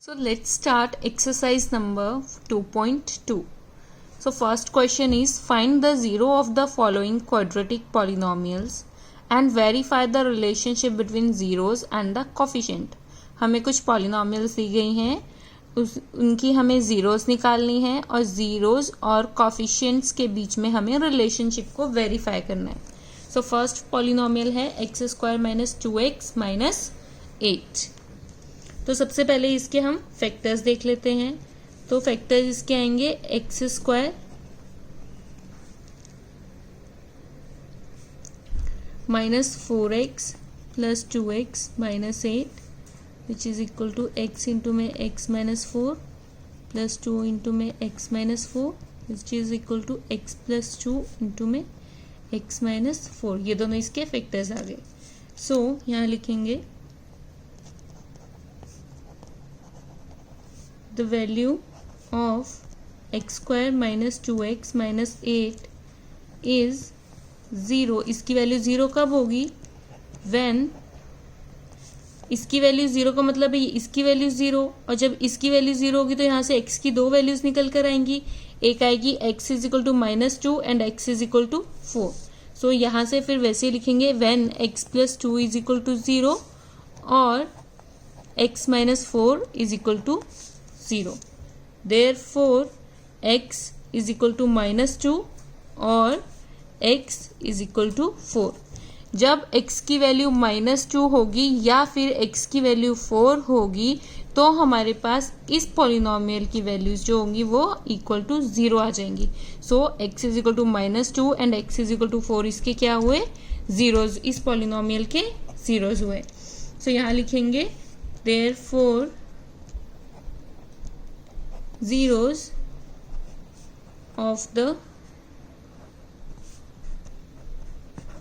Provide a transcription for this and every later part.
So let's start exercise number 2.2. So first question is find the zero of the following quadratic polynomials and verify the relationship between zeros and the coefficient. हमें कुछ polynomials दी गई हैं, उनकी हमें zeros निकालनी है और zeros और coefficients के बीच में हमें relationship को verify करना है. So first polynomial है x square minus 2x minus 8. तो सबसे पहले इसके हम फैक्टर्स देख लेते हैं. तो फैक्टर्स इसके आएंगे x square minus 4x plus 2x minus 8 which is equal to x into में x माइनस 4 प्लस 2 इंटू में x minus 4 which is equal to x plus 2 into में x माइनस 4. ये दोनों इसके फैक्टर्स आ गए. सो यहाँ लिखेंगे the value of x square minus 2x minus 8 is 0. इसकी वैल्यू 0 कब होगी? when इसकी वैल्यू 0 का मतलब है इसकी वैल्यू 0, और जब इसकी वैल्यू 0 होगी तो यहाँ से x की दो वैल्यूज निकल कर आएंगी. एक आएगी x is equal to minus 2 and x is equal to 4. So यहाँ से फिर वैसे लिखेंगे when x plus 2 is equal to 0 और x minus 4 is equal to 0. Therefore x is equal to minus 2 और x is equal to 4. जब x की value minus 2 होगी या फिर x की वैल्यू 4 होगी तो हमारे पास इस पॉलिनोमियल की वैल्यूज जो होंगी वो इक्वल टू 0 आ जाएंगी. So x is equal to minus 2 and x is equal to 4 इसके क्या हुए? जीरोज. इस पॉलिनोमियल के जीरोज हुए. सो यहाँ लिखेंगे therefore zeros of the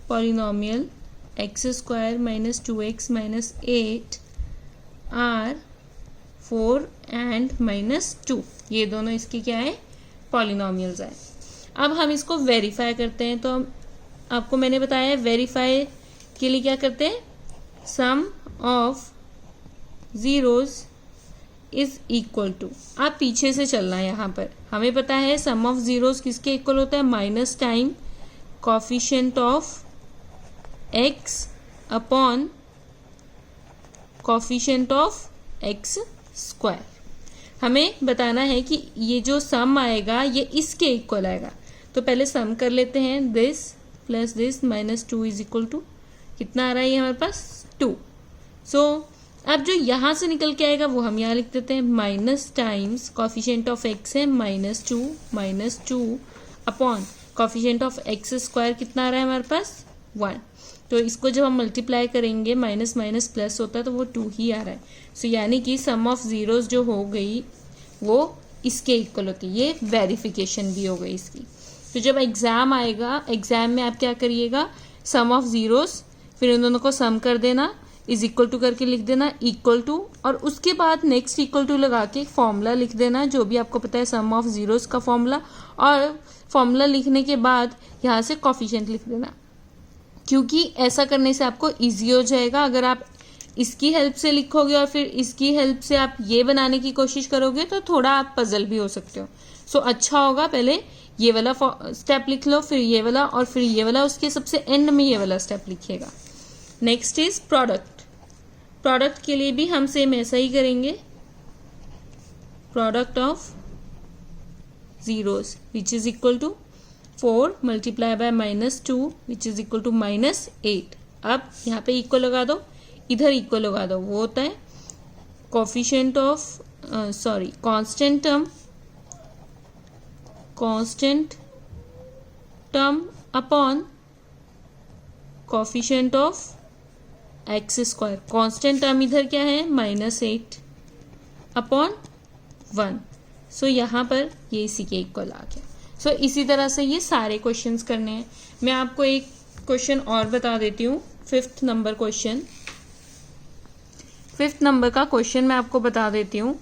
polynomial x square minus 2x minus 8 are 4 and minus 2. ये दोनों इसके क्या है? पॉलिनोमियल्स है. अब हम इसको वेरीफाई करते हैं. तो आपको मैंने बताया वेरीफाई के लिए क्या करते हैं? Sum of zeros is equal to, आप पीछे से चलना है. यहाँ पर हमें पता है सम ऑफ जीरोस किसके इक्वल होता है? Minus time coefficient of x upon coefficient of x square. हमें बताना है कि ये जो सम आएगा ये इसके इक्वल आएगा. तो पहले सम कर लेते हैं. This plus this minus 2 is equal to कितना आ रहा है? ये हमारे पास 2. सो अब जो यहाँ से निकल के आएगा वो हम यहाँ लिख देते हैं. Minus times coefficient of x है minus 2 upon coefficient of x square कितना आ रहा है हमारे पास? 1. तो इसको जब हम मल्टीप्लाई करेंगे माइनस माइनस प्लस होता है तो वो 2 ही आ रहा है. सो यानी कि सम ऑफ जीरोस जो हो गई वो इसके इक्वल होती है. ये वेरिफिकेशन भी हो गई इसकी. तो जब एग्जाम आएगा, एग्जाम में आप क्या करिएगा? सम ऑफ जीरोस फिर उन दोनों को सम कर देना, इज इक्वल टू करके लिख देना इक्वल टू, और उसके बाद नेक्स्ट इक्वल टू लगा के फॉर्मूला लिख देना जो भी आपको पता है सम ऑफ जीरोस का फॉर्मूला. और फॉर्मूला लिखने के बाद यहाँ से कोफिशिएंट लिख देना, क्योंकि ऐसा करने से आपको इजी हो जाएगा. अगर आप इसकी हेल्प से लिखोगे और फिर इसकी हेल्प से आप ये बनाने की कोशिश करोगे तो थोड़ा आप पजल भी हो सकते हो. सो अच्छा होगा पहले ये वाला स्टेप लिख लो, फिर ये वाला, और फिर ये वाला, उसके सबसे एंड में ये वाला स्टेप लिखिएगा. Next is product. प्रोडक्ट के लिए भी हम सेम ऐसा ही करेंगे. Product of zeros which is equal to 4 multiply by minus 2 which is equal to minus 8. अब यहाँ पे इक्वल लगा दो, इधर इक्वल लगा दो. वो होता है coefficient of constant term upon coefficient of x square. Constant term इधर क्या है? Minus 8 upon 1. सो यहाँ पर ये इसी के इक्वल आ गया. सो इसी तरह से ये सारे क्वेश्चंस करने हैं. मैं आपको एक क्वेश्चन और बता देती हूँ. 5th number question, 5th number का क्वेश्चन मैं आपको बता देती हूँ.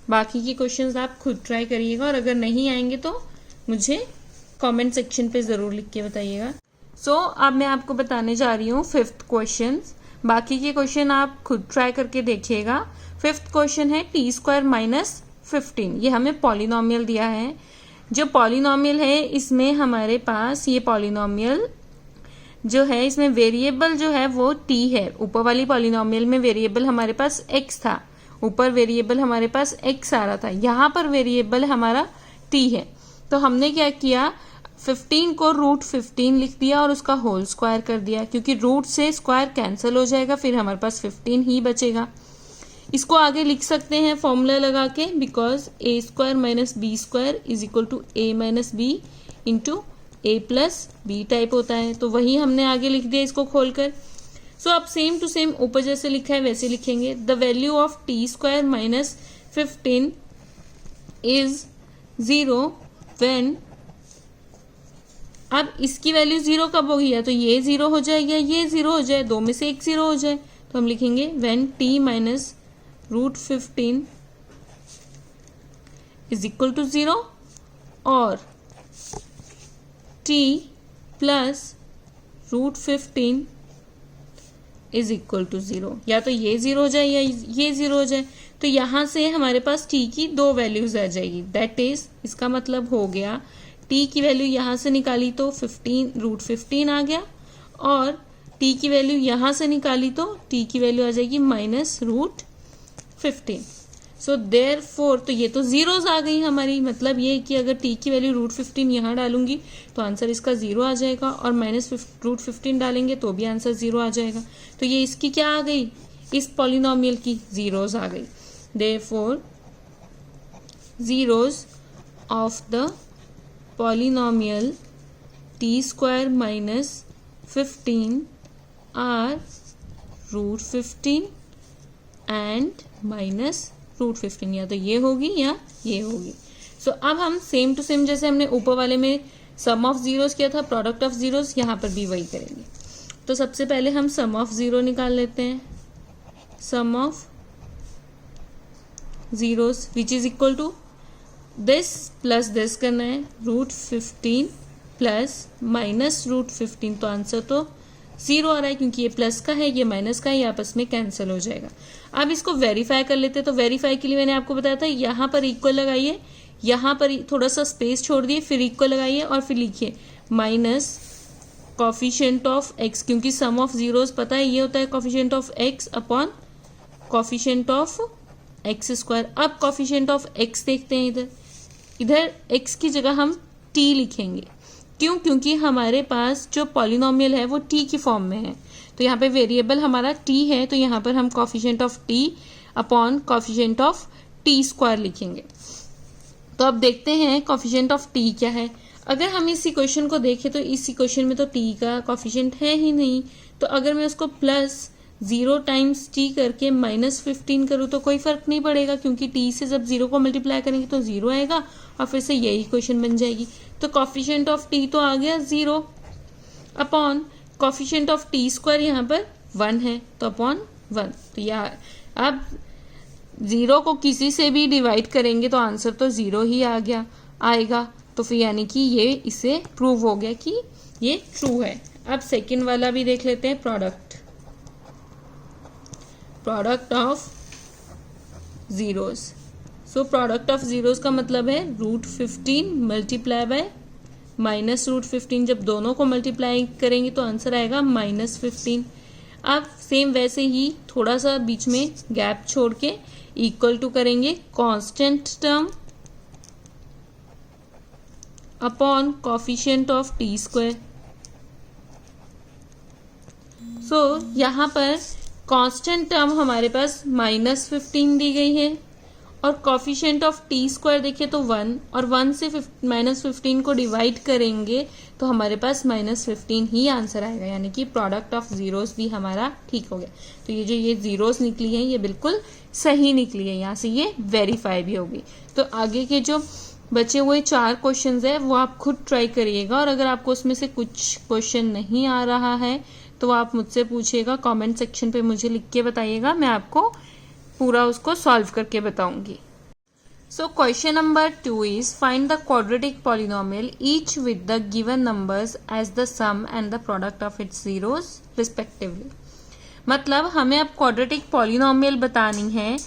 बाकी के क्वेश्चंस आप खुद ट्राई करिएगा और अगर नहीं आएंगे तो मुझे कमेंट सेक्शन पे ज़रूर लिख के बताइएगा. सो अब मैं आपको बताने जा रही हूँ 5th क्वेश्चन. बाकी के क्वेश्चन आप खुद ट्राई करके देखिएगा. फिफ्थ क्वेश्चन है टी स्क्वायर माइनस 15। ये हमें पॉलिनोमियल दिया है। जो पॉलिनोमियल है इसमें हमारे पास ये पॉलिनोमियल जो है इसमें वेरिएबल जो है वो टी है। ऊपर वाली पॉलिनोमियल में वेरिएबल हमारे पास एक्स था, ऊपर वेरिएबल हमारे पास एक्स आ रहा था, यहाँ पर वेरिएबल हमारा टी है। तो हमने क्या किया, 15 को रूट 15 लिख दिया और उसका होल स्क्वायर कर दिया, क्योंकि रूट से स्क्वायर कैंसिल हो जाएगा, फिर हमारे पास 15 ही बचेगा। इसको आगे लिख सकते हैं फॉर्मूला लगा के, because a square minus b square is equal to a minus b into a plus b type होता है। तो वही हमने आगे लिख दिया इसको खोलकर। सो अब सेम टू सेम ऊपर जैसे लिखा है वैसे लिखेंगे। The value of t square minus 15 is 0 when, अब इसकी वैल्यू 0 कब होगी, या तो ये 0 हो जाए या ये 0 हो जाए, दो में से एक 0 हो जाए। तो हम लिखेंगे when t minus root 15 is equal to 0 और t plus root 15 is equal to 0, या तो ये 0 हो जाए या ये 0 हो जाए। तो यहां से हमारे पास टी की दो वैल्यूज आ जाएगी। दैट इज, इसका मतलब हो गया टी की वैल्यू यहां से निकाली तो 15 रूट 15 आ गया, और टी की वैल्यू यहां से निकाली तो टी की वैल्यू आ जाएगी माइनस रूट 15। सो देयरफॉर, तो ये तो जीरोज आ गई हमारी, मतलब ये कि अगर टी की वैल्यू रूट 15 यहाँ डालूंगी तो आंसर इसका 0 आ जाएगा, और माइनस रूट 15 डालेंगे तो भी आंसर 0 आ जाएगा। तो ये इसकी क्या आ गई, इस पॉलिनोमियल की जीरोज आ गई। Therefore zeros of the polynomial t square minus 15 are root 15 and minus root 15, या तो ये होगी या ये होगी। सो अब हम सेम टू सेम जैसे हमने ऊपर वाले में सम ऑफ जीरोस किया था, प्रोडक्ट ऑफ जीरोस, यहाँ पर भी वही करेंगे। तो सबसे पहले हम सम ऑफ जीरो निकाल लेते हैं। Sum of zeros which is equal to this plus this करना है, रूट 15 प्लस माइनस रूट 15। तो आंसर तो 0 आ रहा है, क्योंकि ये प्लस का है ये माइनस का है, ये आपस में कैंसिल हो जाएगा। अब इसको वेरीफाई कर लेते हैं। तो वेरीफाई के लिए मैंने आपको बताया था यहाँ पर इक्वल लगाइए, यहाँ पर थोड़ा सा स्पेस छोड़ दिए, फिर इक्वल लगाइए और फिर लिखिए माइनस कॉफिशिएंट ऑफ एक्स, क्योंकि सम ऑफ जीरोस पता है ये होता है coefficient of x upon coefficient of x square. अब कॉफिशिएंट ऑफ एक्स देखते हैं, इधर इधर एक्स की जगह हम टी लिखेंगे। क्यों, क्योंकि हमारे पास जो पॉलिनोमियल है वो टी की फॉर्म में है, तो यहाँ पे वेरिएबल हमारा टी है, तो यहाँ पर हम coefficient of T upon coefficient of t square लिखेंगे। तो अब देखते हैं कॉफिशिएंट ऑफ टी क्या है। अगर हम इस इक्वेशन को देखें तो इस इक्वेशन में तो टी का कॉफिशिएंट है ही नहीं, तो अगर मैं उसको प्लस 0 टाइम्स टी करके माइनस 15 करूँ तो कोई फर्क नहीं पड़ेगा, क्योंकि टी से जब 0 को मल्टीप्लाई करेंगे तो 0 आएगा और फिर से यही इक्वेशन बन जाएगी। तो कॉफिशिएंट ऑफ टी तो आ गया 0 upon coefficient of t square यहाँ पर 1 है, तो अपॉन 1। तो यार अब 0 को किसी से भी डिवाइड करेंगे तो आंसर तो 0 ही आ गया आएगा। तो फिर यानी कि ये इसे प्रूव हो गया कि ये ट्रू है। अब सेकंड वाला भी देख लेते हैं, product of zeros. So product of zeros का मतलब है root 15 multiply by minus root 15। जब दोनों को मल्टीप्लाई करेंगे तो आंसर आएगा माइनस 15। अब सेम वैसे ही थोड़ा सा बीच में गैप छोड़ के इक्वल टू करेंगे constant term upon coefficient of t square. So यहाँ पर कांस्टेंट टर्म हमारे पास माइनस 15 दी गई है, और कॉफिशिएंट ऑफ टी स्क्वायर देखिए तो 1, और 1 से माइनस 15 को डिवाइड करेंगे तो हमारे पास माइनस 15 ही आंसर आएगा, यानी कि प्रोडक्ट ऑफ जीरोस भी हमारा ठीक हो गया। तो ये जो ये जीरोस निकली है ये बिल्कुल सही निकली है, यहाँ से ये वेरीफाई भी होगी। तो आगे के जो बचे हुए 4 क्वेश्चंस है वो आप खुद ट्राई करिएगा, और अगर आपको उसमें से कुछ क्वेश्चन नहीं आ रहा है तो आप मुझसे पूछिएगा, कमेंट सेक्शन पे मुझे लिख के बताइएगा, मैं आपको पूरा उसको सॉल्व करके बताऊंगी। So question number 2 is find the quadratic polynomial each with the given numbers as the sum and the product of its zeros respectively. मतलब हमें अब क्वाड्रेटिक पॉलिनोमियल बतानी है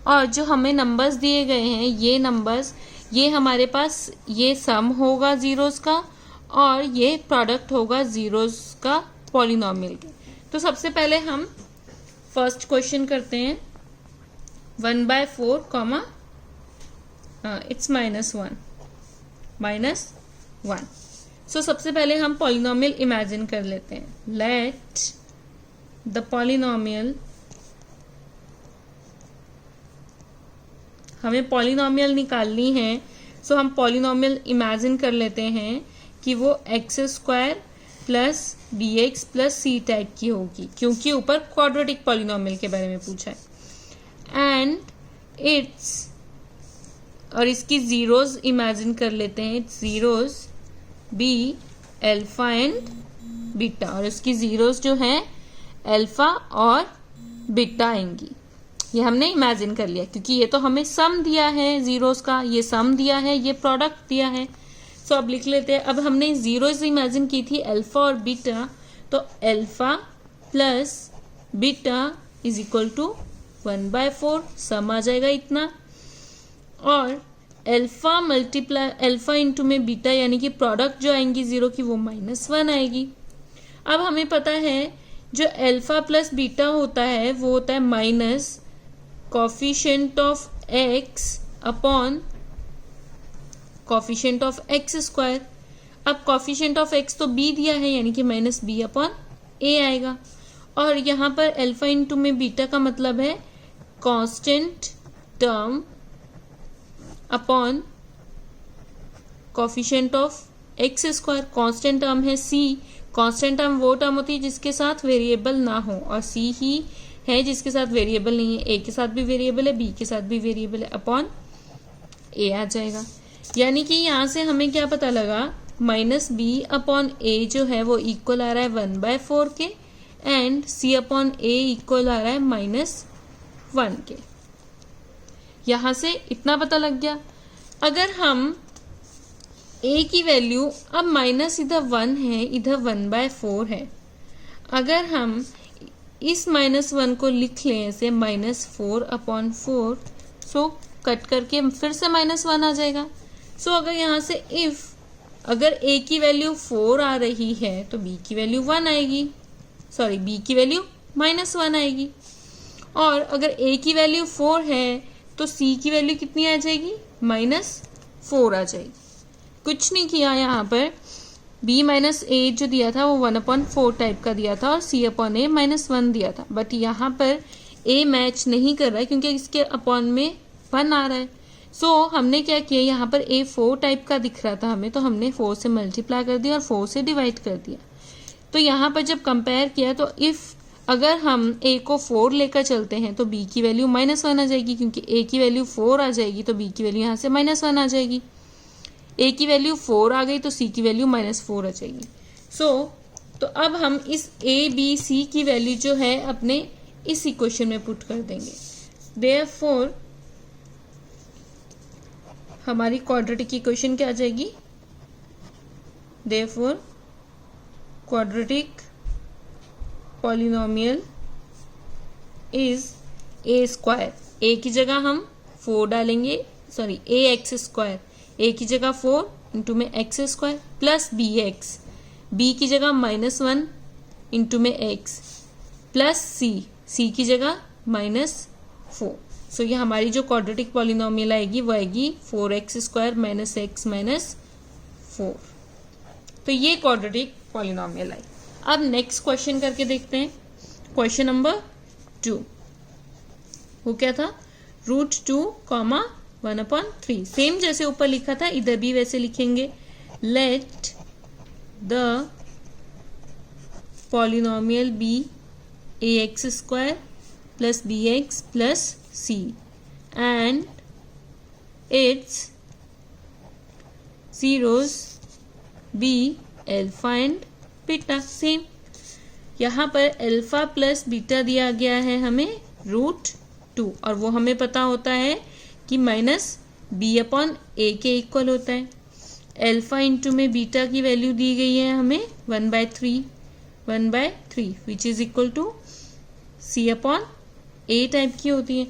और जो हमें नंबर्स दिए गए हैं ये नंबर्स, ये हमारे पास ये सम होगा ज़ीरोज़ का और ये प्रोडक्ट होगा ज़ीरोज़ का पॉलिनॉमियल के। तो सबसे पहले हम फर्स्ट क्वेश्चन करते हैं 1/4 कॉमा इट्स -1 सो सबसे पहले हम पॉलिनॉमियल इमेजिन कर लेते हैं। लेट द पॉलिनॉमियल, हमें पॉलिनॉमियल निकालनी है सो हम पॉलिनॉमियल इमेजिन कर लेते हैं कि वो x² plus dx plus c type की होगी, क्योंकि ऊपर क्वाड्रेटिक पॉलिनॉमियल के बारे में पूछा है। एंड इट्स, और इसकी जीरोज इमेजिन कर लेते हैं, its zeros be alpha and beta, और इसकी जीरोज जो है अल्फा और बीटा आएंगी। ये हमने इमेजिन कर लिया क्योंकि ये तो हमें सम दिया है जीरोस का, ये सम दिया है, ये प्रोडक्ट दिया है। सो अब लिख लेते हैं। अब हमने जीरोस इमेजिन की थी अल्फा और बीटा, तो alpha plus beta is equal to 1/4, sum आ जाएगा इतना, और अल्फा मल्टीप्लाई अल्फा इंटू में बीटा यानी कि प्रोडक्ट जो आएंगी जीरो की वो -1 आएगी। अब हमें पता है जो अल्फा प्लस बीटा होता है वो होता है minus coefficient of x upon coefficient of x²। अब कोफिशिएंट ऑफ x तो b दिया है यानी कि -b अपॉन a आएगा, और यहाँ पर अल्फा इंटू में बीटा का मतलब है constant term upon coefficient of x²। Constant term है c, कांस्टेंट टर्म वो टर्म होती है जिसके साथ वेरिएबल ना हो, और c ही है जिसके साथ वेरिएबल नहीं है। a के साथ भी वेरिएबल है, b के साथ भी वेरिएबल है, अपॉन a आ जाएगा। यानी कि यहाँ से हमें क्या पता लगा, -b अपॉन a जो है वो इक्वल आ रहा है 1/4 के, and c upon a equal आ रहा है -1 के। यहाँ से इतना पता लग गया। अगर हम a की वैल्यू, अब माइनस इधर 1 है, इधर 1/4 है, अगर हम इस -1 को लिख लें ऐसे -4/4, सो कट करके फिर से -1 आ जाएगा। सो अगर यहाँ से अगर a की वैल्यू 4 आ रही है तो b की वैल्यू 1 आएगी, सॉरी b की वैल्यू -1 आएगी, और अगर a की वैल्यू 4 है तो c की वैल्यू कितनी आ जाएगी, -4 आ जाएगी। कुछ नहीं किया यहाँ पर, b माइनस ए जो दिया था वो 1/4 टाइप का दिया था और c अपॉन ए -1 दिया था, बट यहाँ पर a मैच नहीं कर रहा है क्योंकि इसके अपॉन में 1 आ रहा है। सो हमने क्या किया, यहाँ पर a 4 टाइप का दिख रहा था हमें, तो हमने 4 से मल्टीप्लाई कर दिया और 4 से डिवाइड कर दिया। तो यहाँ पर जब कंपेयर किया तो अगर हम a को 4 लेकर चलते हैं तो b की वैल्यू -1 आ जाएगी, क्योंकि a की वैल्यू 4 आ जाएगी तो b की वैल्यू यहाँ से -1 आ जाएगी। a की वैल्यू 4 आ गई तो c की वैल्यू -4 आ जाएगी। तो अब हम इस a b c की वैल्यू जो है अपने इस इक्वेशन में पुट कर देंगे। देयरफॉर हमारी क्वाड्रेटिक इक्वेशन क्या आ जाएगी, therefore quadratic polynomial is a²। a की जगह हम 4 डालेंगे, सॉरी ax², a की जगह 4 इंटू में x² प्लस bx, b की जगह -1 इंटू में x प्लस c की जगह -4। सो ये हमारी जो क्वाड्रेटिक पॉलिनोमियल आएगी वो आएगी 4x² -x -4। तो ये क्वाड्रेटिक पॉलिनोमियल आई। अब नेक्स्ट क्वेश्चन करके देखते हैं। क्वेश्चन नंबर 2 वो क्या था, √2, 1/3। सेम जैसे ऊपर लिखा था इधर भी वैसे लिखेंगे। Let the polynomial be ax² plus bx plus c and its zeros b alpha and beta. Same यहाँ पर अल्फा प्लस बीटा दिया गया है हमें √2, और वो हमें पता होता है कि -b अपॉन a के इक्वल होता है। अल्फा इंटू में बीटा की वैल्यू दी गई है हमें 1/3 which is equal to c upon a type की होती है।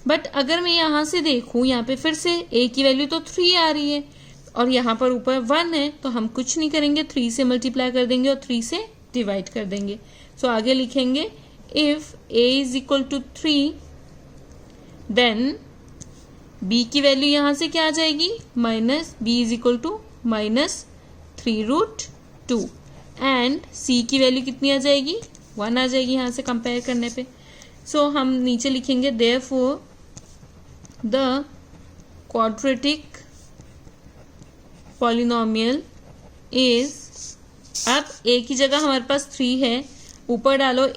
बट अगर मैं यहाँ से देखूँ, यहाँ पे फिर से a की वैल्यू तो 3 आ रही है और यहाँ पर ऊपर 1 है, तो हम कुछ नहीं करेंगे, 3 से मल्टीप्लाई कर देंगे और 3 से डिवाइड कर देंगे। सो आगे लिखेंगे if a is equal to 3 then b की वैल्यू यहाँ से क्या आ जाएगी, minus b is equal to -3√2 and c की वैल्यू कितनी आ जाएगी, 1 आ जाएगी यहाँ से कंपेयर करने पे। सो हम नीचे लिखेंगे therefore the quadratic polynomial is, अब a की जगह हमारे पास 3 है, ऊपर डालो,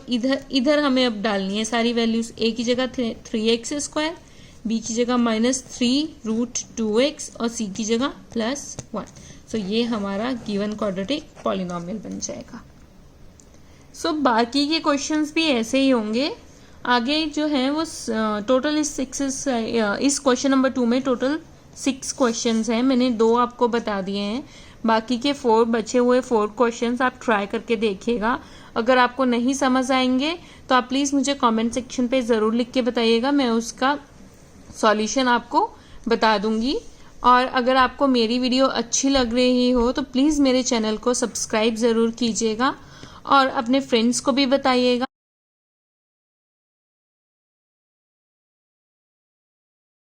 इधर हमें अब डालनी है सारी वैल्यूज। a की जगह 3x², b की जगह -3√2x और c की जगह +1। सो ये हमारा गिवन क्वाड्रेटिक पॉलिनोमियल बन जाएगा। सो बाकी के क्वेश्चंस भी ऐसे ही होंगे। आगे जो है वो टोटल इस क्वेश्चन नंबर 2 में टोटल 6 क्वेश्चंस हैं। मैंने 2 आपको बता दिए हैं, बाकी के 4 बचे हुए 4 क्वेश्चंस आप ट्राई करके देखिएगा। अगर आपको नहीं समझ आएंगे तो आप प्लीज़ मुझे कमेंट सेक्शन पे ज़रूर लिख के बताइएगा, मैं उसका सॉल्यूशन आपको बता दूंगी। और अगर आपको मेरी वीडियो अच्छी लग रही हो तो प्लीज़ मेरे चैनल को सब्सक्राइब ज़रूर कीजिएगा और अपने फ्रेंड्स को भी बताइएगा।